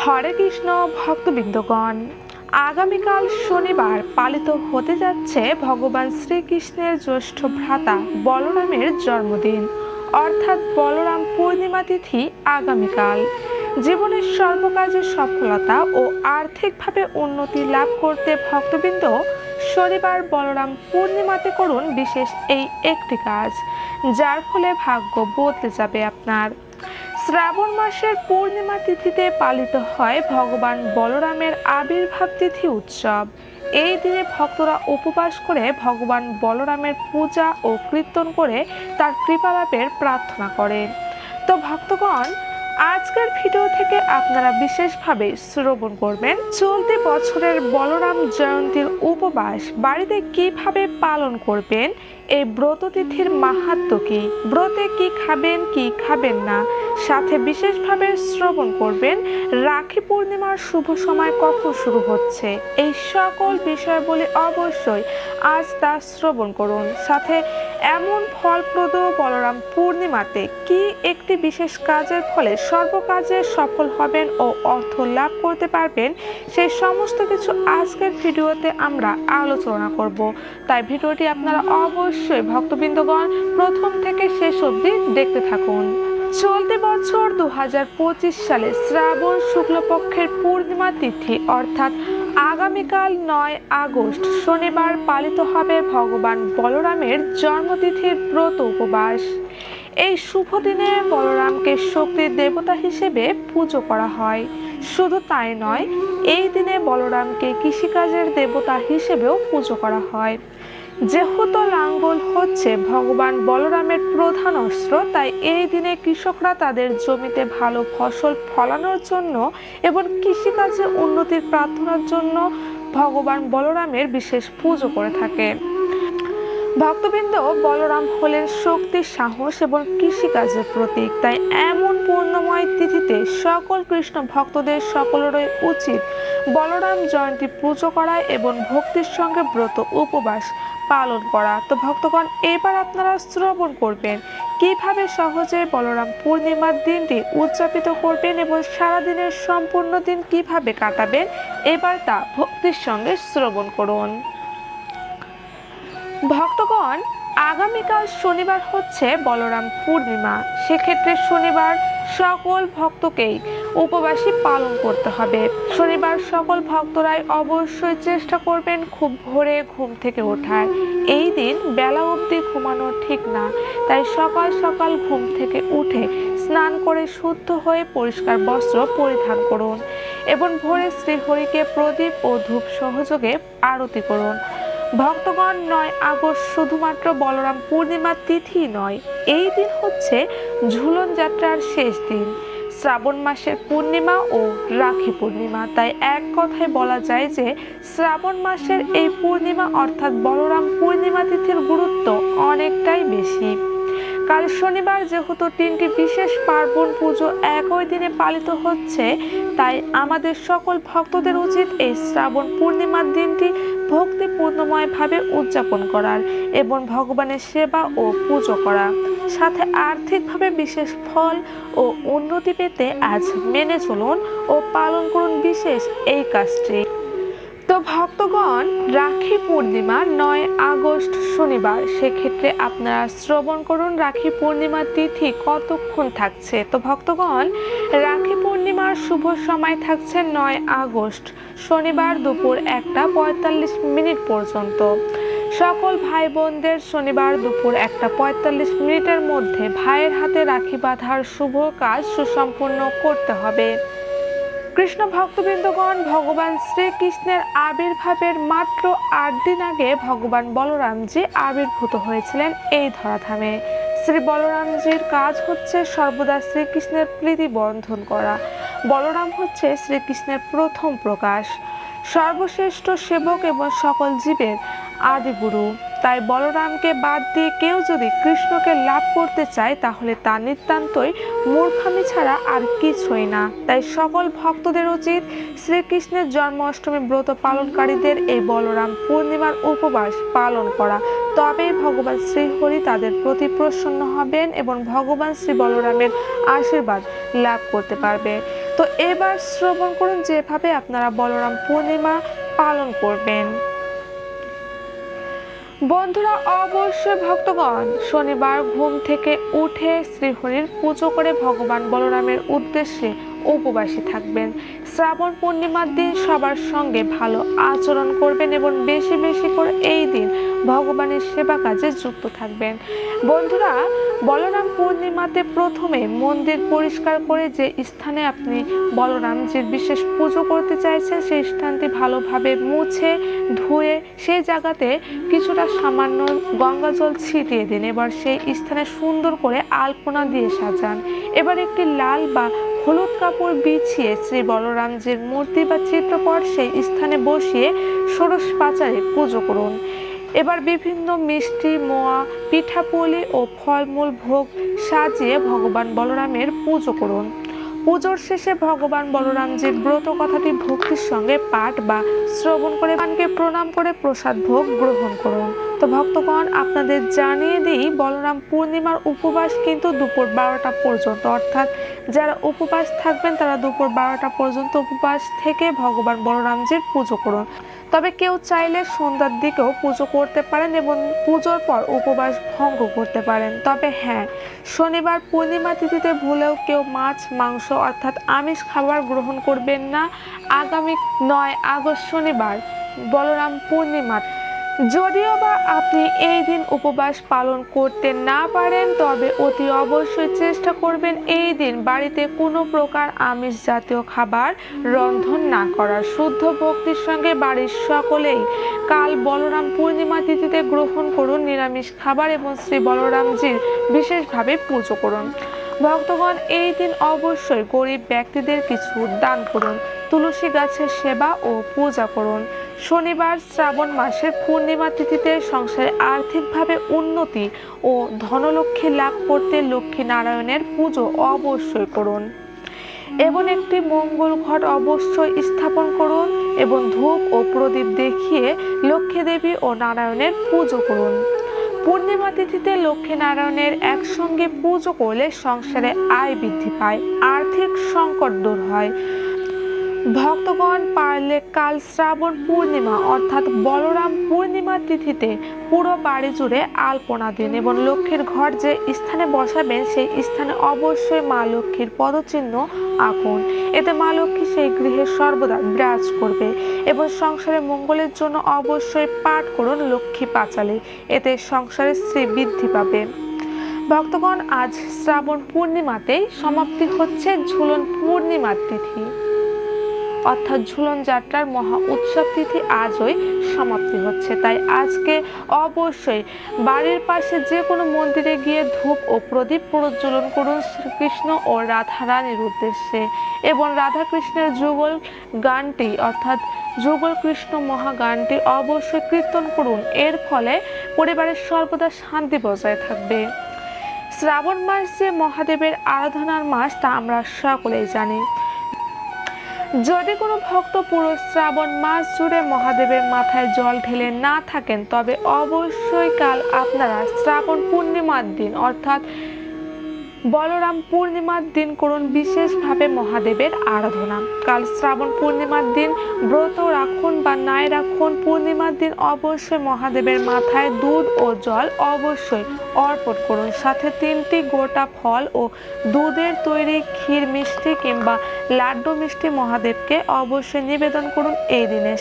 হরে কৃষ্ণ ভক্তবৃন্দগণ, আগামীকাল শনিবার পালিত হতে যাচ্ছে ভগবান শ্রীকৃষ্ণের জ্যৈষ্ঠ ভ্রাতা বলরামের জন্মদিন, অর্থাৎ বলরাম পূর্ণিমা তিথি আগামীকাল। জীবনের সর্বকাজে সফলতা ও আর্থিকভাবে উন্নতি লাভ করতে ভক্তবৃন্দ শনিবার বলরাম পূর্ণিমাতে করুন বিশেষ এই একটি কাজ, যার ফলে ভাগ্য বদলে যাবে আপনার। শ্রাবণ মাসের পূর্ণিমা তিথিতে পালিত হয় ভগবান বলরামের আবির্ভাব তিথি উৎসব। এই দিনে ভক্তরা উপবাস করে ভগবান বলরামের পূজা ও কীর্তন করে তার কৃপালাভের প্রার্থনা করেন। তো ভক্তগণ, আজকের ভিডিও থেকে আপনারা বিশেষভাবে শ্রবণ করবেন চলতি বছরের বলরাম জয়ন্তীর উপবাস বাড়িতে কিভাবে পালন করবেন, এই ব্রত তিথির মাহাত্ম্য কি, ব্রতে কি খাবেন কি খাবেন না, সাথে বিশেষভাবে শ্রবণ করবেন রাখি পূর্ণিমার শুভ সময় কখন শুরু হচ্ছে। এই সকল বিষয়গুলি অবশ্যই আজ তা শ্রবণ করুন। সাথে এমন ফলপ্রদ বলরাম পূর্ণিমাতে কি একটি বিশেষ কাজের ফলে সর্বকাজে সফল হবেন ও অর্থ লাভ করতে পারবেন, সেই সমস্ত কিছু আজকের ভিডিওতে আমরা আলোচনা করব। তাই ভিডিওটি আপনারা অবশ্যই ভক্তবৃন্দগণ প্রথম থেকে শেষ অবধি দেখতে থাকুন। চলতি বছর 2025 সালে শ্রাবণ শুক্লপক্ষের পূর্ণিমা তিথি অর্থাৎ আগামীকাল 9 আগস্ট শনিবার পালিত হবে ভগবান বলরামের জন্মতিথির ব্রত উপবাস। এই শুভ দিনে বলরামকে শক্তির দেবতা হিসেবে পুজো করা হয়। শুধু তাই নয়, এই দিনে বলরামকে কৃষিকাজের দেবতা হিসেবেও পুজো করা হয়। যেহেতু লাঙ্গল হচ্ছে ভগবান বলরামের প্রধান অস্ত্র, তাই এই দিনে কৃষকরা তাদের জমিতে ভালো ফসল ফলানোর জন্য এবং কৃষিকাজে উন্নতির প্রার্থনার জন্য ভগবান বলরামের বিশেষ পুজো করে থাকে। ভক্তবৃন্দ, বলরাম হলেন শক্তি, সাহস এবং কৃষিকাজের প্রতীক। তাই এমন পূর্ণময় তিথিতে সকল কৃষ্ণ ভক্তদের সকলেরই উচিত বলরাম জয়ন্তী পুজো করা এবং ভক্তির সঙ্গে ব্রত উপবাস পালন করা। তো ভক্তগণ, এবার আপনারা শ্রবণ করবেন কিভাবে সহজে বলরাম পূর্ণিমার দিনটি উদযাপিত করবেন এবং সারাদিনের সম্পূর্ণ দিন কিভাবে কাটাবেন, এবার তা ভক্তির সঙ্গে শ্রবণ করুন। ভক্তগণ, আগামীকাল শনিবার হচ্ছে বলরাম পূর্ণিমা। সেক্ষেত্রে শনিবার সকল ভক্তকেই উপবাসী পালন করতে হবে। শনিবার সকল ভক্তরাই অবশ্যই চেষ্টা করবেন খুব ভোরে ঘুম থেকে ওঠার। এই দিন বেলা অবধি ঘুমানো ঠিক না, তাই সকাল সকাল ঘুম থেকে উঠে স্নান করে শুদ্ধ হয়ে পরিষ্কার বস্ত্র পরিধান করুন এবং ভোরে শ্রীহরিকে প্রদীপ ও ধূপ সহযোগে আরতি করুন। ভক্তগণ, 9 আগস্ট শুধুমাত্র বলরাম পূর্ণিমার তিথি নয়, এই দিন হচ্ছে ঝুলন যাত্রার শেষ দিন, শ্রাবণ মাসের পূর্ণিমা ও রাখি পূর্ণিমা। তাই এক কথায় বলা যায় যে শ্রাবণ মাসের এই পূর্ণিমা অর্থাৎ বলরাম পূর্ণিমা তিথির গুরুত্ব অনেকটাই বেশি। কাল শনিবার যেহেতু 3টি বিশেষ পার্বণ পুজো একই দিনে পালিত হচ্ছে, তাই আমাদের সকল ভক্তদের উচিত এই শ্রাবণ পূর্ণিমার দিনটি ভক্তিপূর্ণময়ভাবে উদযাপন করার এবং ভগবানের সেবা ও পুজো করা। সাথে আর্থিকভাবে বিশেষ ফল ও উন্নতি পেতে আজ মেনে চলুন ও পালন করুন বিশেষ এই কাজটি। তো ভক্তগণ, রাখি পূর্ণিমা 9 আগস্ট শনিবার, সেক্ষেত্রে আপনারা শ্রবণ করুন রাখি পূর্ণিমার তিথি কতক্ষণ থাকছে। তো ভক্তগণ, রাখি পূর্ণিমার শুভ সময় থাকছে 9 আগস্ট শনিবার দুপুর 1:45 পর্যন্ত। সকল ভাই বোনদের শনিবার দুপুর 1:45 মধ্যে ভাইয়ের হাতে রাখি বাঁধার শুভ কাজ সুসম্পন্ন করতে হবে। কৃষ্ণ ভক্তবৃন্দগণ, ভগবান শ্রীকৃষ্ণের আবির্ভাবের মাত্র 8 দিন আগে ভগবান বলরামজি আবির্ভূত হয়েছিলেন এই ধরাধামে। শ্রী বলরামজির কাজ হচ্ছে সর্বদা শ্রীকৃষ্ণের প্রীতি বর্ধন করা। বলরাম হচ্ছে শ্রীকৃষ্ণের প্রথম প্রকাশ, সর্বশ্রেষ্ঠ সেবক এবং সকল জীবের আদিগুরু। তাই বলরামকে বাদ দিয়ে কেউ যদি কৃষ্ণকে লাভ করতে চায় তাহলে তা নিতান্তই মূর্খামি ছাড়া আর কিছুই না। তাই সকল ভক্তদের উচিত শ্রীকৃষ্ণের জন্মাষ্টমী ব্রত পালনকারীদের এই বলরাম পূর্ণিমার উপবাস পালন করা। তবেই ভগবান শ্রীহরি তাদের প্রতি প্রসন্ন হবেন এবং ভগবান শ্রী বলরামের আশীর্বাদ লাভ করতে পারবে। তো এবার শ্রবণ করুন যেভাবে আপনারা বলরাম পূর্ণিমা পালন করবেন। বন্ধুরা, অবশ্যই ভক্তগণ শনিবার ঘুম থেকে উঠে শ্রীহরির পুজো করে ভগবান বলরামের উদ্দেশ্যে উপবাসী থাকবেন। শ্রাবণ পূর্ণিমার দিন সবার সঙ্গে ভালো আচরণ করবেন এবং বেশি বেশি করে এই দিন ভগবানের সেবা কাজে যুক্ত থাকবেন। বন্ধুরা, বলরাম পূর্ণিমাতে প্রথমে মন্দির পরিষ্কার করে যে স্থানে আপনি বলরামজির বিশেষ পুজো করতে চাইছেন সেই স্থানটি ভালোভাবে মুছে ধুয়ে সেই জায়গাতে কিছুটা সামান্য গঙ্গা জল ছিটিয়ে দিন। এবার সেই স্থানে সুন্দর করে আলপনা দিয়ে সাজান। এবার একটি লাল বা হলুদ কাপড় বিছিয়ে শ্রী বলরামজির মূর্তি বা চিত্রপট সেই স্থানে বসিয়ে ষোড়শ পাচারে পুজো করুন। এবার বিভিন্ন মিষ্টি, মোয়া, পিঠাপুলি ও ফলমূল ভোগ সাজিয়ে ভগবান বলরামের পুজো করুন। পুজোর শেষে ভগবান বলরামজির ব্রত কথাটি ভক্তির সঙ্গে পাঠ বা শ্রবণ করে ভগবানকে প্রণাম করে প্রসাদ ভোগ গ্রহণ করুন। তো ভক্তগণ, আপনাদের জানিয়ে দিই, বলরাম পূর্ণিমার উপবাস কিন্তু দুপুর 12টা পর্যন্ত, অর্থাৎ যারা উপবাস থাকবেন তারা দুপুর 12টা পর্যন্ত উপবাস থেকে ভগবান বলরামজির পুজো করুন। তবে কেউ চাইলে সন্ধ্যার দিকেও পুজো করতে পারেন এবং পুজোর পর উপবাস ভঙ্গ করতে পারেন। তবে হ্যাঁ, শনিবার পূর্ণিমা তিথিতে ভুলেও কেউ মাছ, মাংস অর্থাৎ আমিষ খাবার গ্রহণ করবেন না। আগামী 9 আগস্ট শনিবার বলরাম পূর্ণিমা। যদিও বা আপনি এই দিন উপবাস পালন করতে না পারেন তবে অতি অবশ্যই চেষ্টা করবেন এই দিন বাড়িতে কোনো প্রকার আমিষ জাতীয় খাবার রন্ধন না করার। শুদ্ধ ভক্তির সঙ্গে বাড়ির সকলেই কাল বলরাম পূর্ণিমা তিথিতে গ্রহণ করুন নিরামিষ খাবার এবং শ্রী বলরামজির বিশেষভাবে পুজো করুন। ভক্তগণ, এই দিন অবশ্যই গরিব ব্যক্তিদের কিছু দান করুন। তুলসী গাছের সেবা ও পূজা করুন। শনিবার শ্রাবণ মাসের পূর্ণিমা তিথিতে সংসারে আর্থিকভাবে উন্নতি ও ধনলক্ষ্মী লাভ করতে লক্ষ্মী নারায়ণের পুজো অবশ্যই করুন এবং একটি মঙ্গল ঘট অবশ্যই স্থাপন করুন এবং ধূপ ও প্রদীপ দেখিয়ে লক্ষ্মী দেবী ও নারায়ণের পুজো করুন। পূর্ণিমা তিথিতে লক্ষ্মী নারায়ণের একসঙ্গে পুজো করলে সংসারে আয় বৃদ্ধি পায়, আর্থিক সংকট দূর হয়। ভক্তগণ, পারলে কাল শ্রাবণ পূর্ণিমা অর্থাৎ বলরাম পূর্ণিমা তিথিতে পুরো বাড়ি জুড়ে আলপনা দিন এবং লক্ষ্মীর ঘর যে স্থানে বসাবেন সেই স্থানে অবশ্যই মা লক্ষ্মীর পদচিহ্ন আঁকুন। এতে মা লক্ষ্মী সেই গৃহে সর্বদা বিরাজ করবে এবং সংসারে মঙ্গলের জন্য অবশ্যই পাঠ করুন লক্ষ্মী পাঁচালী। এতে সংসারে শ্রী বৃদ্ধি পাবে। ভক্তগণ, আজ শ্রাবণ পূর্ণিমাতেই সমাপ্তি হচ্ছে ঝুলন পূর্ণিমার তিথি, অর্থাৎ ঝুলন যাত্রার মহা উৎসব তিথি আজই সমাপ্তি হচ্ছে। তাই আজকে অবশ্যই বাড়ির পাশে যে কোনো মন্দিরে গিয়ে ধূপ ও প্রদীপ প্রজ্বলন করুন শ্রীকৃষ্ণ ও রাধা রানীর উদ্দেশ্যে এবং রাধাকৃষ্ণের যুগল গানটি অর্থাৎ যুগল কৃষ্ণ মহাগানটি অবশ্যই কীর্তন করুন। এর ফলে পরিবারের সর্বদা শান্তি বজায় থাকবে। শ্রাবণ মাস যে মহাদেবের আরাধনার মাস তা আমরা সকলেই জানি। যদি কোনো ভক্ত পুরো শ্রাবণ মাস জুড়ে মহাদেবের মাথায় জল ঢেলে না থাকেন তবে অবশ্যই কাল আপনারা শ্রাবণ পূর্ণিমার দিন অর্থাৎ বলরাম পূর্ণিমার দিন করুন বিশেষভাবে মহাদেবের আরাধনা। কাল শ্রাবণ পূর্ণিমার দিন ব্রত রাখুন বা নাই রাখুন, পূর্ণিমার দিন অবশ্যই মহাদেবের মাথায় দুধ ও জল অবশ্যই অর্পণ করুন। সাথে 3টি গোটা ফল ও দুধের তৈরি ক্ষীর মিষ্টি কিংবা লাড্ডু মিষ্টি মহাদেবকে অবশ্যই নিবেদন করুন এই দিনে।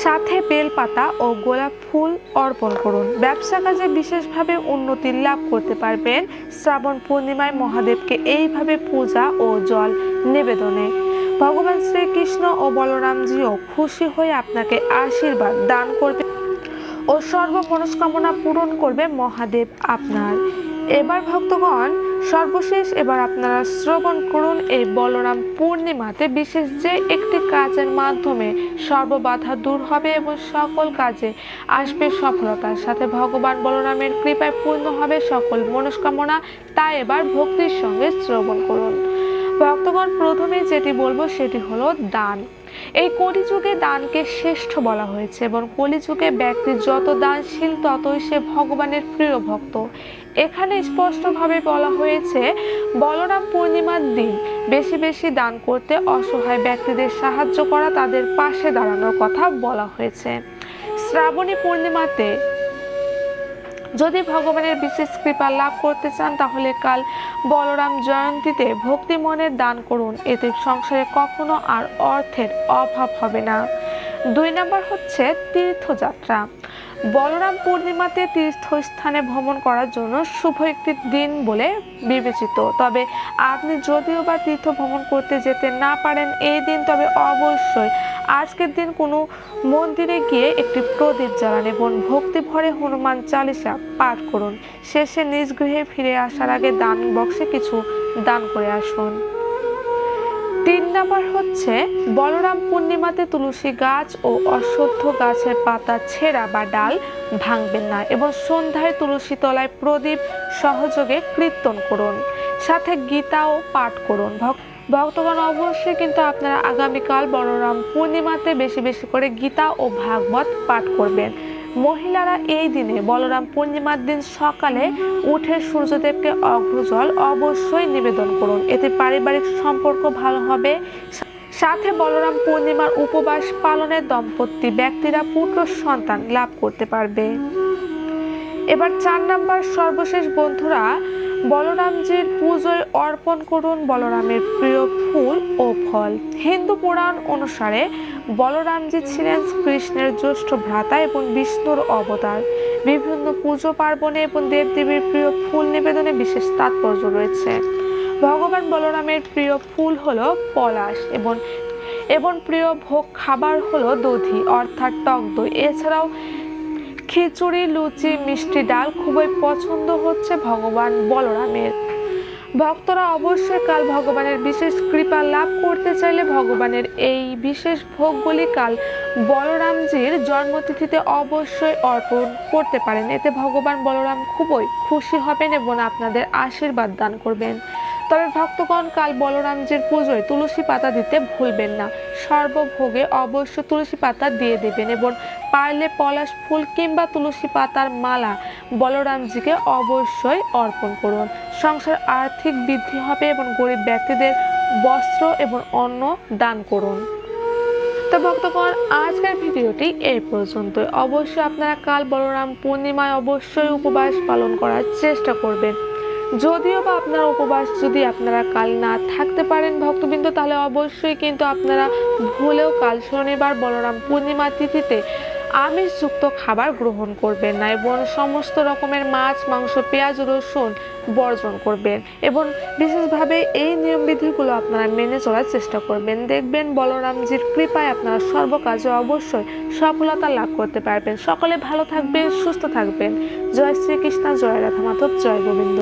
সাথে বেলপাতা ও গোলাপ ফুল অর্পণ করুন। ব্যবসা কাজে বিশেষভাবে উন্নতি লাভ করতে পারবেন শ্রাবণ পূর্ণিমায় মহাদেবকে এইভাবে পূজা ও জল নিবেদনে। ভগবান শ্রীকৃষ্ণ ও বলরামজিও খুশি হয়ে আপনাকে আশীর্বাদ দান করবে ও সর্ব মনস্কামনা পূরণ করবে মহাদেব আপনার। এবার ভক্তগণ, সর্বশেষ এবার আপনারা শ্রবণ করুন এই বলরাম পূর্ণিমাতে বিশেষ যে একটি কাজের মাধ্যমে সর্ববাধা দূর হবে এবং সকল কাজে আসবে সফলতার সাথে ভগবান বলরামের কৃপায় পূর্ণ হবে সকল মনস্কামনা। তাই এবার ভক্তির সঙ্গে শ্রবণ করুন। ভক্তগণ, প্রথমে যেটি বলবো সেটি হলো দান। এই কলিযুগে দানকে শ্রেষ্ঠ বলা হয়েছে এবং কলিযুগে ব্যক্তি যত দানশীল ততই সে ভগবানের প্রিয় ভক্ত। এখানে স্পষ্টভাবে বলা হয়েছে বলরাম পূর্ণিমার দিন বেশি বেশি দান করতে, অসহায় ব্যক্তিদের সাহায্য করা, তাদের পাশে দাঁড়ানোর কথা বলা হয়েছে। শ্রাবণী পূর্ণিমাতে যদি ভগবানের বিশেষ কৃপা লাভ করতে চান তাহলে কাল বলরাম জয়ন্তীতে ভক্তি মনের দান করুন। এতে সংসারে কখনো আর অর্থের অভাব হবে না। 2 নম্বর হচ্ছে তীর্থযাত্রা। বলরাম পূর্ণিমাতে তীর্থস্থানে ভ্রমণ করার জন্য শুভ একটি দিন বলে বিবেচিত। তবে আপনি যদিও বা তীর্থ ভ্রমণ করতে যেতে না পারেন এই দিন, তবে অবশ্যই আজকের দিন কোনো মন্দিরে গিয়ে একটি প্রদীপ জ্বালান এবং ভক্তি ভরে হনুমান চালিসা পাঠ করুন। শেষে নিজ গৃহে ফিরে আসার আগে দান বক্সে কিছু দান করে আসুন। 3 নম্বর হচ্ছে বলরাম পূর্ণিমাতে তুলসী গাছ ও অশ্বত্থ গাছের পাতা ছেঁড়া বা ডাল ভাঙবেন না এবং সন্ধ্যায় তুলসী তলায় প্রদীপ সহযোগে কীর্তন করুন, সাথে গীতাও পাঠ করুন। ভক্তগণ, অবশ্যই কিন্তু আপনারা আগামীকাল বলরাম পূর্ণিমাতে বেশি বেশি করে গীতা ও ভাগবত পাঠ করবেন। মহিলারা এই দিনে বলরাম পূর্ণিমার দিন সকালে উঠে সূর্যদেবকে অগ্রজল অবশ্যই নিবেদন করুন। এতে পারিবারিক সম্পর্ক ভালো হবে। সাথে বলরাম পূর্ণিমার উপবাস পালনের দম্পতি ব্যক্তিরা পুত্র সন্তান লাভ করতে পারবে। এবার 4 নম্বর সর্বশেষ বন্ধুরা, বলরামজির পুজোয় অর্পণ করুন বলরামের প্রিয় ফুল ও ফল। হিন্দু পুরাণ অনুসারে বলরামজি ছিলেন কৃষ্ণের জ্যেষ্ঠ ভ্রাতা এবং বিষ্ণুর অবতার। বিভিন্ন পুজো পার্বণে এবং দেবদেবীর প্রিয় ফুল নিবেদনে বিশেষ তাৎপর্য রয়েছে। ভগবান বলরামের প্রিয় ফুল হলো পলাশ এবং প্রিয় ভোগ খাবার হলো দধি অর্থাৎ টক দই। এছাড়াও খিচুড়ি, লুচি, মিষ্টি ডাল খুবই পছন্দ হচ্ছে ভগবান বলরামের। ভক্তরা অবশ্যই কাল ভগবানের বিশেষ কৃপা লাভ করতে চাইলে ভগবানের এই বিশেষ ভোগগুলি কাল বলরামজির জন্মতিথিতে অবশ্যই অর্পণ করতে পারেন। এতে ভগবান বলরাম খুবই খুশি হবেন এবং আপনাদের আশীর্বাদ দান করবেন। তবে ভক্তগণ, কাল বলরামজির পুজোয় তুলসী পাতা দিতে ভুলবেন না। সর্বভোগে অবশ্য তুলসী পাতা দিয়ে দেবেন এবং পারলে পলাশ ফুল কিংবা তুলসী পাতার মালা বলরামজিকে অবশ্যই অর্পণ করুন। সংসার আর্থিক বৃদ্ধি হবে এবং গরিব ব্যক্তিদের বস্ত্র এবং অন্ন দান করুন। তো ভক্তগণ, আজকের ভিডিওটি এই পর্যন্তই। অবশ্যই আপনারা কাল বলরাম পূর্ণিমায় অবশ্যই উপবাস পালন করার চেষ্টা করবেন। যদিও বা আপনারা উপবাস যদি আপনারা কাল না থাকতে পারেন ভক্তবৃন্দ, তাহলে অবশ্যই কিন্তু আপনারা ভুলেও কাল শনিবার বলরাম পূর্ণিমা তিথিতে আমিষযুক্ত খাবার গ্রহণ করবেন না এবং সমস্ত রকমের মাছ, মাংস, পেঁয়াজ, রসুন বর্জন করবেন এবং বিশেষভাবে এই নিয়মবিধিগুলো আপনারা মেনে চলার চেষ্টা করবেন। দেখবেন বলরামজির কৃপায় আপনারা সর্বকাজে অবশ্যই সফলতা লাভ করতে পারবেন। সকলে ভালো থাকবেন, সুস্থ থাকবেন। জয় শ্রীকৃষ্ণ, জয় রাধা মাধব, জয় গোবিন্দ।